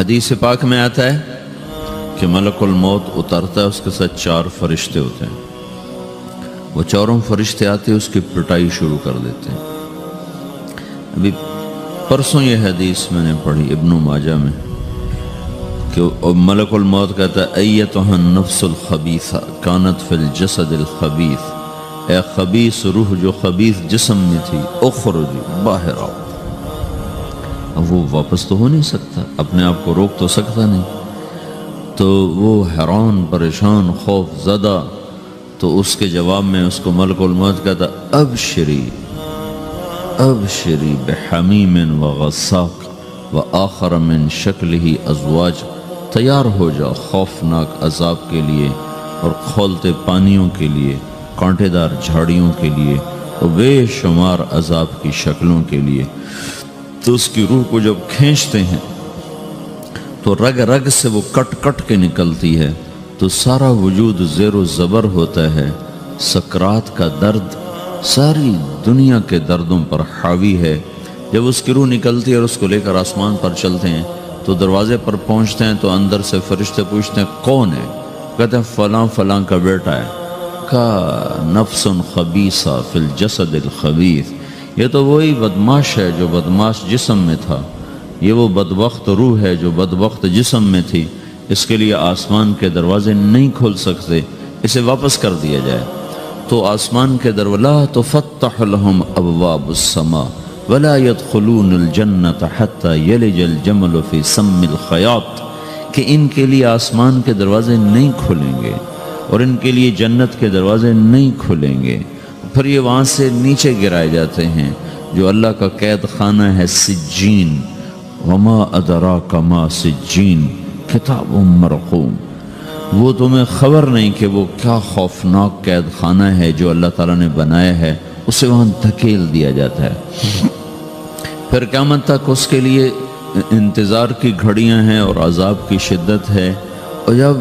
حدیث پاک میں آتا ہے کہ ملک الموت اترتا ہے، اس کے ساتھ 4 فرشتے ہوتے ہیں. وہ چاروں فرشتے آتے اس کی پٹائی شروع کر دیتے ہیں. ابھی پرسوں یہ حدیث میں نے پڑھی ابن ماجہ میں کہ ملک الموت کہتا ہے ایتھا النفس الخبیثہ کانت فی الجسد الخبیث، اے خبیث روح جو خبیث جسم میں تھی، اخرجی باہر آؤ. اب وہ واپس تو ہو نہیں سکتا، اپنے آپ کو روک تو سکتا نہیں، تو وہ حیران پریشان خوف زدہ. تو اس کے جواب میں اس کو ملک الموت کہتا ابشری ابشری بحمیم وغساق وآخر من شکلہ ازواج، تیار ہو جا خوفناک عذاب کے لیے اور کھولتے پانیوں کے لیے، کانٹے دار جھاڑیوں کے لیے اور بے شمار عذاب کی شکلوں کے لیے. تو اس کی روح کو جب کھینچتے ہیں تو رگ رگ سے وہ کٹ کٹ کے نکلتی ہے، تو سارا وجود زیر و زبر ہوتا ہے. سکرات کا درد ساری دنیا کے دردوں پر حاوی ہے. جب اس کی روح نکلتی ہے اور اس کو لے کر آسمان پر چلتے ہیں تو دروازے پر پہنچتے ہیں تو اندر سے فرشتے پوچھتے ہیں کون ہے؟ کہتے ہیں فلاں فلاں کا بیٹا ہے. کا نفس خبیثہ فی الجسد الخبیث، یہ تو وہی بدماش ہے جو بدماش جسم میں تھا، یہ وہ بدبخت روح ہے جو بدبخت جسم میں تھی. اس کے لیے آسمان کے دروازے نہیں کھول سکتے، اسے واپس کر دیا جائے. تو آسمان کے دروازے لا تفتح لهم ابواب السماء ولا يدخلون الجنة حتى يلج الجمل في سم الخياط، کہ ان کے لیے آسمان کے دروازے نہیں کھلیں گے اور ان کے لیے جنت کے دروازے نہیں کھلیں گے. پھر یہ وہاں سے نیچے گرائے جاتے ہیں جو اللہ کا قید خانہ ہے سجین. وما ادراک ما سجین کتاب مرقوم، وہ تمہیں خبر نہیں کہ وہ کیا خوفناک قید خانہ ہے جو اللہ تعالیٰ نے بنایا ہے، اسے وہاں دھکیل دیا جاتا ہے. پھر قیامت تک اس کے لیے انتظار کی گھڑیاں ہیں اور عذاب کی شدت ہے. اور جب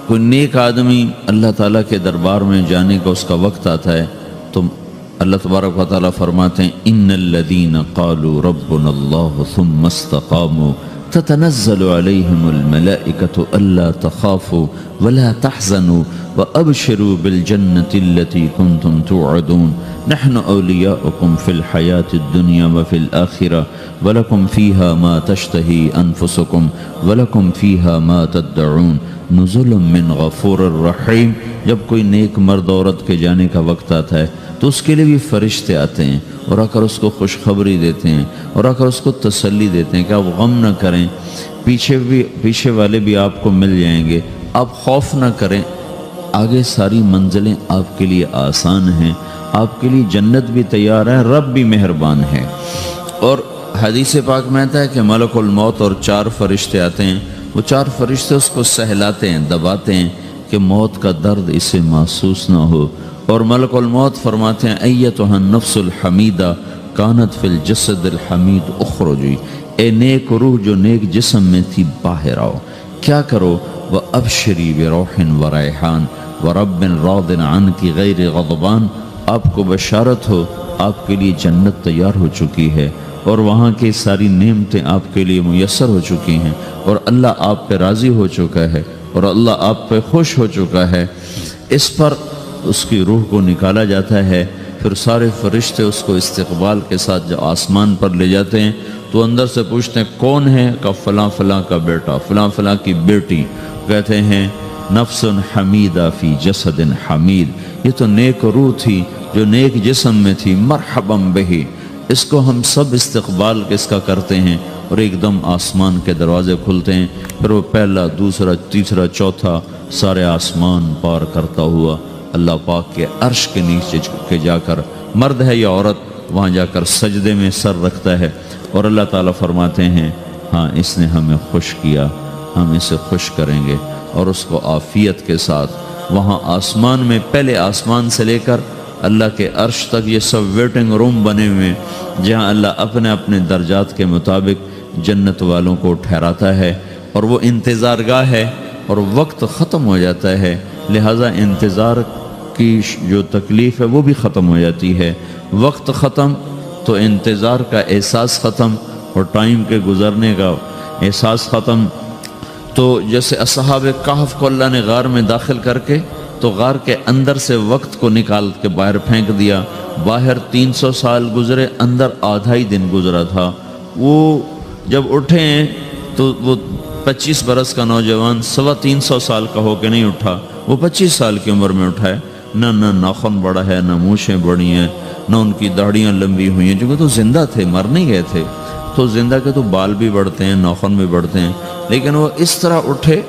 کوئی نیک آدمی اللہ تعالیٰ کے دربار میں جانے کا اس کا وقت آتا ہے تو اللہ تبارک و تعالیٰ فرماتے ہیں ان الذین قالوا ربنا اللہ ثم استقاموا تتنزل علیہم الملائکۃ الا تخافوا ولا تحزنوا وابشروا بالجنۃ التي کنتم توعدون نحن اولیاؤکم فی الحیاۃ الدنیا وفی الآخرہ ولکم فیہا ما تشتہی انفسکم ولکم فیہا ما تدعون نزل من غفور الرحیم. جب کوئی نیک مرد عورت کے جانے کا وقت آتا ہے تو اس کے لیے بھی فرشتے آتے ہیں اور آ کر اس کو خوشخبری دیتے ہیں اور آ کر اس کو تسلی دیتے ہیں کہ آپ غم نہ کریں، پیچھے والے بھی آپ کو مل جائیں گے، آپ خوف نہ کریں، آگے ساری منزلیں آپ کے لیے آسان ہیں، آپ کے لیے جنت بھی تیار ہے، رب بھی مہربان ہے. اور حدیث پاک میں آتا ہے کہ ملک الموت اور 4 فرشتے آتے ہیں. وہ 4 فرشتے اس کو سہلاتے ہیں، دباتے ہیں کہ موت کا درد اسے محسوس نہ ہو. اور ملک الموت فرماتے ہیں ایتھا النفس الحمیدہ کانت فی الجسد الحمید اخرجی، اے نیک روح جو نیک جسم میں تھی باہر آؤ. کیا کرو؟ وابشری بروح وریحان ورب راض عنک غیر غضبان، آپ کو بشارت ہو آپ کے لیے جنت تیار ہو چکی ہے اور وہاں کی ساری نعمتیں آپ کے لیے میسر ہو چکی ہیں اور اللہ آپ پہ راضی ہو چکا ہے اور اللہ آپ پہ خوش ہو چکا ہے. اس پر اس کی روح کو نکالا جاتا ہے. پھر سارے فرشتے اس کو استقبال کے ساتھ جب آسمان پر لے جاتے ہیں تو اندر سے پوچھتے ہیں کون ہے؟ کہ فلاں فلاں کا بیٹا، فلاں فلاں کی بیٹی. کہتے ہیں نفس حمیدہ فی جسد حمید، یہ تو نیک روح تھی جو نیک جسم میں تھی، مرحبا بہی. اس کو ہم سب استقبال کس کا کرتے ہیں اور ایک دم آسمان کے دروازے کھلتے ہیں. پھر وہ پہلا، دوسرا، تیسرا، چوتھا سارے آسمان پار کرتا ہوا اللہ پاک کے عرش کے نیچے کے جا کر، مرد ہے یا عورت، وہاں جا کر سجدے میں سر رکھتا ہے اور اللہ تعالیٰ فرماتے ہیں ہاں اس نے ہمیں خوش کیا، ہم اسے خوش کریں گے. اور اس کو عافیت کے ساتھ وہاں آسمان میں، پہلے آسمان سے لے کر اللہ کے عرش تک یہ سب ویٹنگ روم بنے ہوئے جہاں اللہ اپنے اپنے درجات کے مطابق جنت والوں کو ٹھہراتا ہے. اور وہ انتظار گاہ ہے اور وقت ختم ہو جاتا ہے، لہٰذا انتظار کی جو تکلیف ہے وہ بھی ختم ہو جاتی ہے. وقت ختم تو انتظار کا احساس ختم اور ٹائم کے گزرنے کا احساس ختم۔ تو جیسے اصحاب کہف کو اللہ نے غار میں داخل کر کے تو غار کے اندر سے وقت کو نکال کے باہر پھینک دیا، باہر 300 سال گزرے، اندر آدھا ہی دن گزرا تھا۔ وہ جب اٹھے ہیں تو وہ 25 برس کا نوجوان 325 سال کا ہو کے نہیں اٹھا، وہ 25 سال کی عمر میں اٹھا ہے۔ نہ ناخن بڑا ہے، نہ مونچھیں بڑی ہیں، نہ ان کی داڑیاں لمبی ہوئی ہیں، کیونکہ تو زندہ تھے، مر نہیں گئے تھے۔ تو زندہ کے تو بال بھی بڑھتے ہیں، ناخن بھی بڑھتے ہیں، لیکن وہ اس طرح اٹھے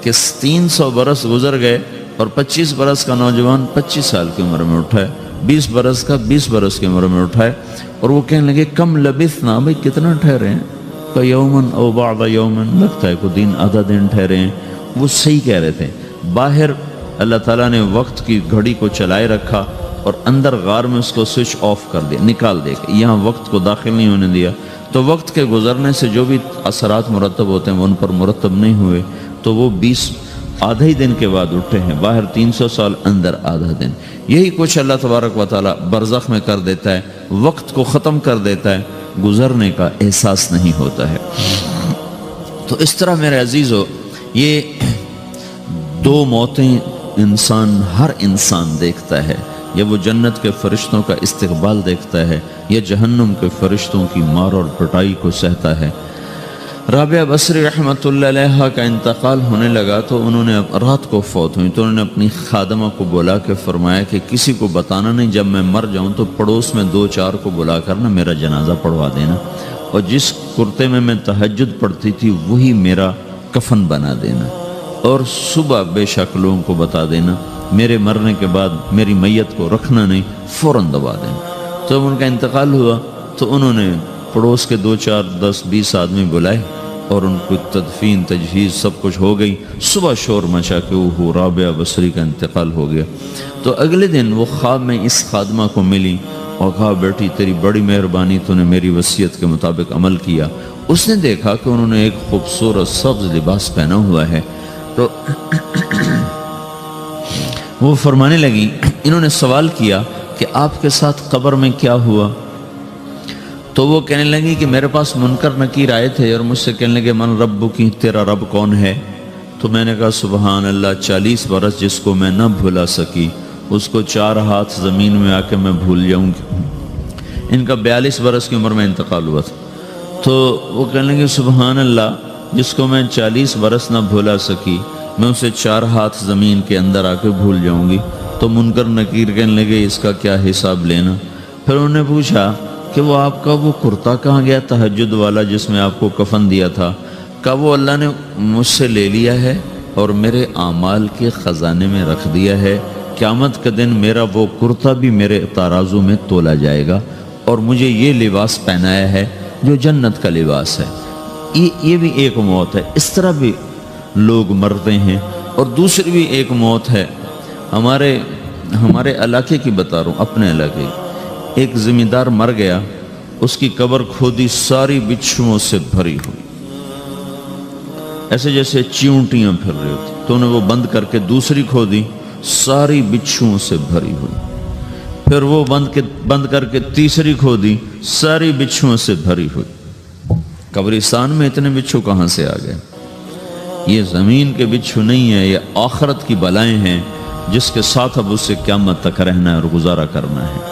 کہ 300 برس گزر گئے اور 25 برس کا نوجوان 25 سال کی عمر میں اٹھا ہے، 20 برس کا 20 برس کی عمر میں اٹھا ہے۔ اور وہ کہنے لگے کم لبثنا، بھئی کتنا ٹھہرے ہیں؟ کہ یومن او بعض یومن، لگتا ہے کوئی دن آدھا دن ٹھہرے ہیں۔ وہ صحیح کہہ رہے تھے۔ باہر اللہ تعالیٰ نے وقت کی گھڑی کو چلائے رکھا اور اندر غار میں اس کو سوئچ آف کر دیا، نکال دیا، یہاں وقت کو داخل نہیں ہونے دیا۔ تو وقت کے گزرنے سے جو بھی اثرات مرتب ہوتے ہیں وہ ان پر مرتب نہیں ہوئے، تو وہ 20 آدھا ہی دن کے بعد اٹھے ہیں، باہر 300 سال، اندر آدھا دن۔ یہی کچھ اللہ تبارک و تعالیٰ برزخ میں کر دیتا ہے، وقت کو ختم کر دیتا ہے، گزرنے کا احساس نہیں ہوتا ہے۔ تو اس طرح میرے عزیزو، یہ دو موتیں ہر انسان دیکھتا ہے، یا وہ جنت کے فرشتوں کا استقبال دیکھتا ہے یا جہنم کے فرشتوں کی مار اور پٹائی کو سہتا ہے۔ رابعہ بصری رحمۃ اللہ علیہ کا انتقال ہونے لگا تو انہوں نے رات کو فوت ہوئی، تو انہوں نے اپنی خادمہ کو بلا کے فرمایا کہ کسی کو بتانا نہیں، جب میں مر جاؤں تو پڑوس میں 2-4 کو بلا کر نا میرا جنازہ پڑھوا دینا، اور جس کرتے میں تہجد پڑھتی تھی وہی میرا کفن بنا دینا، اور صبح بے شک لوگوں کو بتا دینا، میرے مرنے کے بعد میری میت کو رکھنا نہیں، فوراً دبا دینا۔ تو جب ان کا انتقال ہوا تو انہوں نے پڑوس کے 2-4-10-20 آدمی بلائے اور ان کو تدفین تجہیز سب کچھ ہو گئی۔ صبح شور مچا کہ وہ رابعہ بصری کا انتقال ہو گیا۔ تو اگلے دن وہ خواب میں اس خادمہ کو ملی اور کہا بیٹی تیری بڑی مہربانی، تو نے میری وصیت کے مطابق عمل کیا۔ اس نے دیکھا کہ انہوں نے ایک خوبصورت سبز لباس پہنا ہوا ہے، تو وہ فرمانے لگی، انہوں نے سوال کیا کہ آپ کے ساتھ قبر میں کیا ہوا؟ تو وہ کہنے لگی کہ میرے پاس منکر نکیر آئے تھے اور مجھ سے کہنے لگے من رب کی، تیرا رب کون ہے؟ تو میں نے کہا سبحان اللہ، 40 برس جس کو میں نہ بھلا سکی اس کو 4 ہاتھ زمین میں آ کے میں بھول جاؤں گی۔ ان کا 42 برس کی عمر میں انتقال ہوا تھا۔ تو وہ کہنے لگے سبحان اللہ، جس کو میں 40 برس نہ بھلا سکی میں اسے 4 ہاتھ زمین کے اندر آ کے بھول جاؤں گی۔ تو منکر نکیر کہنے لگے اس کا کیا حساب لینا؟ پھر انہوں نے پوچھا کہ وہ آپ کا وہ کرتا کہاں گیا تہجد والا جس میں آپ کو کفن دیا تھا؟ کہا وہ اللہ نے مجھ سے لے لیا ہے اور میرے اعمال کے خزانے میں رکھ دیا ہے، قیامت کے دن میرا وہ کرتا بھی میرے ترازو میں تولا جائے گا، اور مجھے یہ لباس پہنایا ہے جو جنت کا لباس ہے۔ یہ بھی ایک موت ہے۔ اس طرح بھی لوگ مرتے ہیں۔ اور دوسری بھی ایک موت ہے، ہمارے علاقے کی بتا رہا ہوں، اپنے علاقے کی۔ ایک زمیندار مر گیا، اس کی قبر کھودی، ساری بچھوؤں سے بھری ہوئی، ایسے جیسے چیونٹیاں پھر رہی ہوتی۔ تو انہیں وہ بند کر کے دوسری کھودی، ساری بچھوؤں سے بھری ہوئی۔ پھر وہ بند کر کے تیسری کھودی، ساری بچھوؤں سے بھری ہوئی۔ قبرستان میں اتنے بچھو کہاں سے آ گئے؟ یہ زمین کے بچھو نہیں ہے، یہ آخرت کی بلائیں ہیں جس کے ساتھ اب اس سے قیامت تک رہنا ہے اور گزارا کرنا ہے۔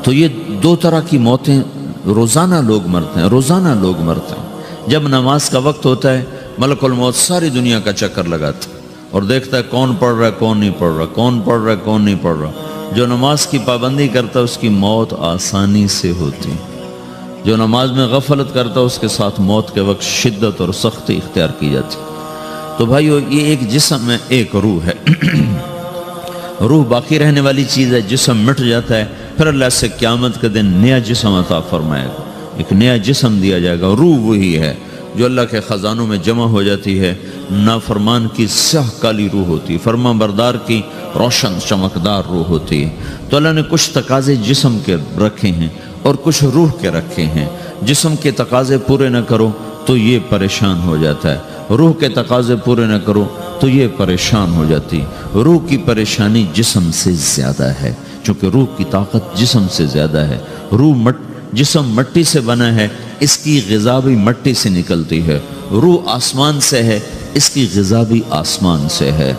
تو یہ 2 طرح کی موتیں روزانہ لوگ مرتے ہیں، روزانہ لوگ مرتے ہیں۔ جب نماز کا وقت ہوتا ہے ملک الموت ساری دنیا کا چکر لگاتا ہے اور دیکھتا ہے کون پڑھ رہا ہے کون نہیں پڑھ رہا، کون پڑھ رہا ہے کون نہیں پڑھ رہا۔ جو نماز کی پابندی کرتا ہے اس کی موت آسانی سے ہوتی، جو نماز میں غفلت کرتا ہے اس کے ساتھ موت کے وقت شدت اور سختی اختیار کی جاتی۔ تو بھائیو، یہ ایک جسم ہے، ایک روح ہے۔ روح باقی رہنے والی چیز ہے، جسم مٹ جاتا ہے، پھر اللہ سے قیامت کے دن نیا جسم عطا فرمائے گا، ایک نیا جسم دیا جائے گا۔ روح وہی ہے جو اللہ کے خزانوں میں جمع ہو جاتی ہے۔ نافرمان کی سیاہ کالی روح ہوتی ہے، فرمان بردار کی روشن چمکدار روح ہوتی ہے۔ تو اللہ نے کچھ تقاضے جسم کے رکھے ہیں اور کچھ روح کے رکھے ہیں۔ جسم کے تقاضے پورے نہ کرو تو یہ پریشان ہو جاتا ہے، روح کے تقاضے پورے نہ کرو تو یہ پریشان ہو جاتی۔ روح کی پریشانی جسم سے زیادہ ہے، چونکہ روح کی طاقت جسم سے زیادہ ہے۔ روح جسم مٹی سے بنا ہے، اس کی غذا بھی مٹی سے نکلتی ہے۔ روح آسمان سے ہے، اس کی غذا بھی آسمان سے ہے۔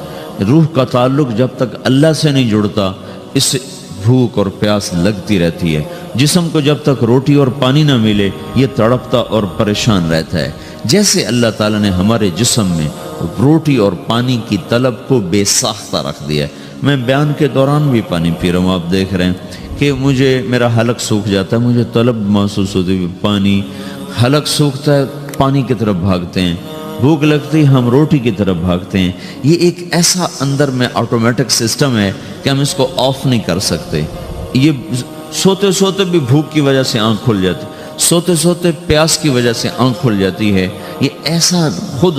روح کا تعلق جب تک اللہ سے نہیں جڑتا، اس سے بھوک اور پیاس لگتی رہتی ہے۔ جسم کو جب تک روٹی اور پانی نہ ملے، یہ تڑپتا اور پریشان رہتا ہے۔ جیسے اللہ تعالیٰ نے ہمارے جسم میں روٹی اور پانی کی طلب کو بے ساختہ رکھ دیا ہے۔ میں بیان کے دوران بھی پانی پی رہا ہوں، آپ دیکھ رہے ہیں کہ میرا حلق سوکھ جاتا ہے، مجھے طلب محسوس ہوتی ہے پانی، حلق سوکھتا ہے پانی کی طرف بھاگتے ہیں، بھوک لگتی ہم روٹی کی طرف بھاگتے ہیں۔ یہ ایک ایسا اندر میں آٹومیٹک سسٹم ہے کہ ہم اس کو آف نہیں کر سکتے۔ یہ سوتے سوتے بھی بھوک کی وجہ سے آنکھ کھل جاتی، سوتے سوتے پیاس کی وجہ سے آنکھ کھل جاتی ہے۔ یہ ایسا خود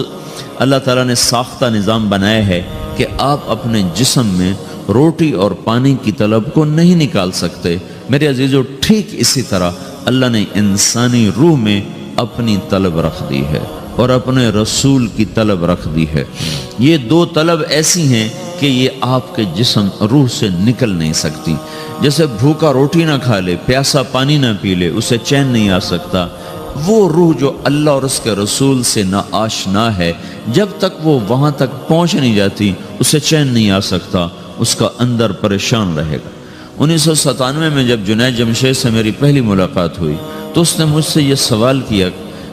اللہ تعالیٰ نے ساختہ نظام بنایا ہے کہ آپ اپنے جسم میں روٹی اور پانی کی طلب کو نہیں نکال سکتے۔ میرے عزیزو، ٹھیک اسی طرح اللہ نے انسانی روح میں اپنی طلب رکھ دی ہے اور اپنے رسول کی طلب رکھ دی ہے۔ یہ دو طلب ایسی ہیں کہ یہ آپ کے جسم روح سے نکل نہیں سکتی۔ جیسے بھوکا روٹی نہ کھا لے، پیاسا پانی نہ پی لے، اسے چین نہیں آ سکتا۔ وہ روح جو اللہ اور اس کے رسول سے نا آشنا ہے، جب تک وہ وہاں تک پہنچ نہیں جاتی، اسے چین نہیں آ سکتا، اس کا اندر پریشان رہے گا۔ 1997 میں جب جنید جمشید سے میری پہلی ملاقات ہوئی تو اس نے مجھ سے یہ سوال کیا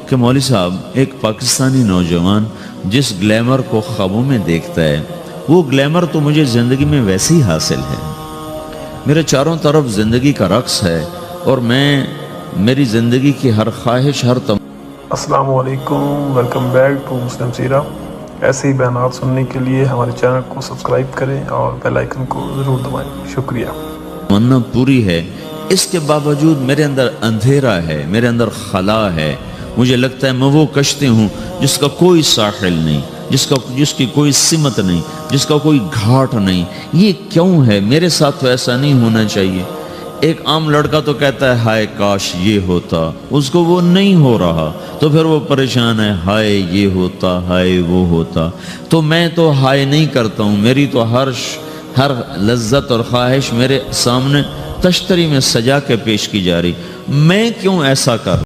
کہ مولوی صاحب، ایک پاکستانی نوجوان جس گلیمر کو خوابوں میں دیکھتا ہے، وہ گلیمر تو مجھے زندگی میں ویسے ہی حاصل ہے۔ میرے چاروں طرف زندگی کا رقص ہے اور میری زندگی کی ہر خواہش، السلام علیکم، ویلکم بیک ٹو مسلم سیرہ۔ ایسے ہی بیانات سننے کے لیے ہمارے چینل کو سبسکرائب کریں اور بیل آئیکن کو ضرور دبائیں۔ شکریہ۔ تمنا پوری ہے، اس کے باوجود میرے اندر اندھیرا ہے، میرے اندر خلا ہے۔ مجھے لگتا ہے میں وہ کشتی ہوں جس کا کوئی ساحل نہیں، جس کی کوئی سمت نہیں، جس کا کوئی گھاٹ نہیں۔ یہ کیوں ہے؟ میرے ساتھ تو ایسا نہیں ہونا چاہیے۔ ایک عام لڑکا تو کہتا ہے ہائے کاش یہ ہوتا، اس کو وہ نہیں ہو رہا تو پھر وہ پریشان ہے، ہائے یہ ہوتا، ہائے وہ ہوتا۔ تو میں تو ہائے نہیں کرتا ہوں، میری تو ہر لذت اور خواہش میرے سامنے تشتری میں سجا کے پیش کی جا رہی۔ میں کیوں ایسا کر